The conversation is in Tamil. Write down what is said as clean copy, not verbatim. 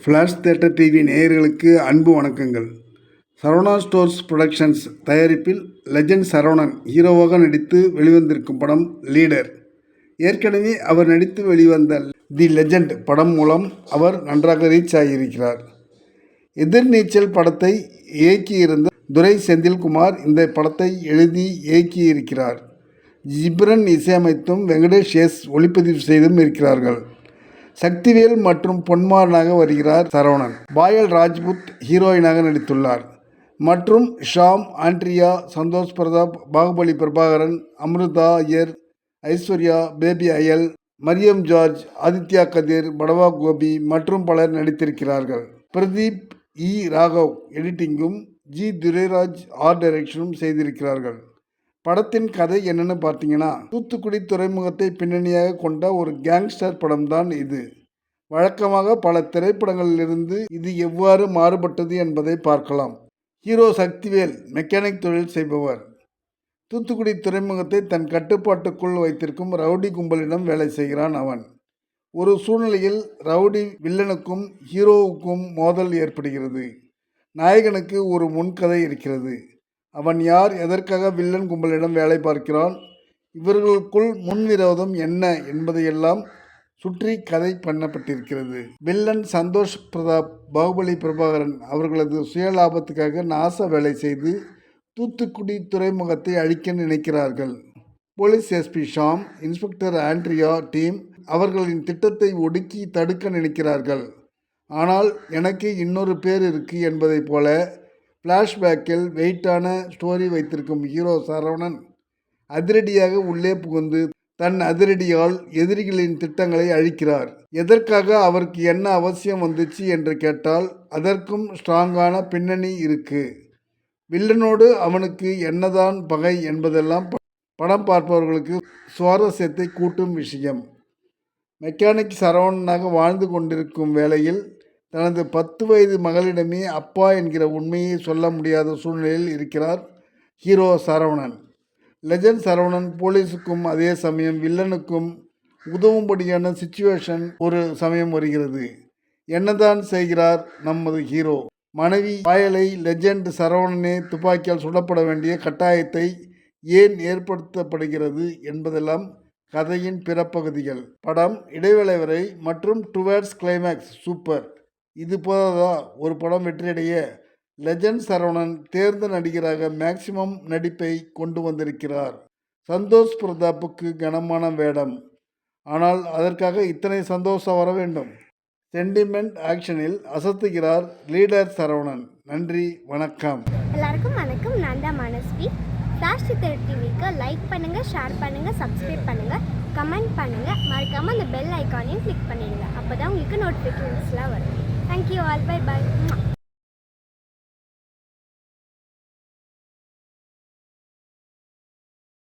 ஃப்ளாஷ் தியேட்டர் டிவி நேயர்களுக்கு அன்பு வணக்கங்கள். சரவணா ஸ்டோர்ஸ் புரொடக்ஷன்ஸ் தயாரிப்பில் லெஜண்ட் சரவணன் ஹீரோவாக நடித்து வெளிவந்திருக்கும் படம் லீடர். ஏற்கனவே அவர் நடித்து வெளிவந்த தி லெஜண்ட் படம் மூலம் அவர் நன்றாக ரீச் ஆகியிருக்கிறார். எதிர்நீச்சல் படத்தை இயக்கியிருந்த துரை செந்தில்குமார் இந்த படத்தை எழுதி இயக்கியிருக்கிறார். ஜிப்ரன் இசையமைத்தும் வெங்கடேஷ் எஸ் ஒளிப்பதிவு செய்தும் இருக்கிறார்கள். சக்திவேல் மற்றும் பொன்மாறனாக வருகிறார் சரவணன். பாயல் ராஜ்புத் ஹீரோயினாக நடித்துள்ளார். மற்றும் ஷாம், ஆண்ட்ரியா, சந்தோஷ் பிரதாப், பாகுபலி பிரபாகரன், அமிர்தா ஐயர், ஐஸ்வர்யா, பேபி அயல், மரியம் ஜார்ஜ், ஆதித்யா கதிர், படவா கோபி மற்றும் பலர் நடித்திருக்கிறார்கள். பிரதீப் இ. ராகவ் எடிட்டிங்கும் ஜி. துரைராஜ் ஆர்ட் டைரக்ஷனும் செய்திருக்கிறார்கள். படத்தின் கதை என்னன்னு பார்த்தீங்கன்னா, தூத்துக்குடி துறைமுகத்தை பின்னணியாக கொண்ட ஒரு கேங்ஸ்டர் படம் தான் இது. வழக்கமாக பல திரைப்படங்களிலிருந்து இது எவ்வாறு மாறுபட்டது என்பதை பார்க்கலாம். ஹீரோ சக்திவேல் மெக்கானிக் தொழில் செய்பவர். தூத்துக்குடி துறைமுகத்தை தன் கட்டுப்பாட்டுக்குள் வைத்திருக்கும் ரவுடி கும்பலிடம் வேலை செய்கிறான் அவன். ஒரு சூழ்நிலையில் ரவுடி வில்லனுக்கும் ஹீரோவுக்கும் மோதல் ஏற்படுகிறது. நாயகனுக்கு ஒரு முன்கதை இருக்கிறது. அவன் யார், எதற்காக வில்லன் கும்பலிடம் வேலை பார்க்கிறான், இவர்களுக்குள் முன்விரோதம் என்ன என்பதையெல்லாம் சுற்றி கதை பண்ணப்பட்டிருக்கிறது. வில்லன் சந்தோஷ் பிரதாப், பாகுபலி பிரபாகரன் அவர்களது சுயலாபத்துக்காக நாச வேலை செய்து தூத்துக்குடி துறைமுகத்தை அழிக்க நினைக்கிறார்கள். Police SP Shaam, inspector Andrea team அவர்களின் திட்டத்தை ஒடுக்கி தடுக்க நினைக்கிறார்கள். ஆனால் எனக்கு இன்னொரு பேர் இருக்கு என்பதை போல ஃப்ளாஷ்பேக்கில் வெயிட்டான ஸ்டோரி வைத்திருக்கும் ஹீரோ சரவணன் அதிரடியாக உள்ளே புகுந்து தன் அதிரடியால் எதிரிகளின் திட்டங்களை அழிக்கிறார். எதற்காக, அவருக்கு என்ன அவசியம் வந்துச்சு என்று கேட்டால் அதற்கும் ஸ்ட்ராங்கான பின்னணி இருக்கு. வில்லனோடு அவனுக்கு என்னதான் பகை என்பதெல்லாம் படம் பார்ப்பவர்களுக்கு சுவாரஸ்யத்தை கூட்டும் விஷயம். மெக்கானிக் சரவணனாக வாழ்ந்து கொண்டிருக்கும் வேளையில் தனது 10 வயது மகளிடமே அப்பா என்கிற உண்மையை சொல்ல முடியாத சூழ்நிலையில் இருக்கிறார் ஹீரோ சரவணன். லெஜண்ட் சரவணன் போலீஸுக்கும் அதே சமயம் வில்லனுக்கும் உதவும்படியான சிச்சுவேஷன் ஒரு சமயம் வருகிறது. என்னதான் செய்கிறார் நமது ஹீரோ? மனைவி பாயலை லெஜண்ட் சரவணனே துப்பாக்கியால் சுடப்பட வேண்டிய கட்டாயத்தை ஏன் ஏற்படுத்தப்படுகிறது என்பதெல்லாம் கதையின் பிற பகுதிகள். படம் இடைவேளை வரை மற்றும் டுவர்ட்ஸ் கிளைமேக்ஸ் சூப்பர். இது போதாதா ஒரு படம் வெற்றியடைய? லெஜண்ட் சரவணன் தேர்ந்த நடிகராக மேக்சிமம் நடிப்பை கொண்டு வந்திருக்கிறார். சந்தோஷ் பிரதாப்புக்கு கனமான வேடம். ஆனால் அதற்காக இத்தனை சந்தோஷம் வர வேண்டும்? சென்டிமெண்ட் ஆக்ஷனில் அசத்துகிறார் லீடர் சரவணன். நன்றி, வணக்கம். எல்லாருக்கும் வணக்கம். நான் தான் மனஸ்வி. ஃப்ளாஷ் தியேட்டர் டிவிக்கு லைக் பண்ணுங்கள், ஷேர் பண்ணுங்கள், சப்ஸ்கிரைப் பண்ணுங்கள், கமெண்ட் பண்ணுங்கள். மறக்காமல் அந்த பெல் ஐக்கானையும் கிளிக் பண்ணிடுங்க. அப்போ தான் உங்களுக்கு நோட்டிஃபிகேஷன்ஸ்லாம் வரும். Thank you all. Bye bye.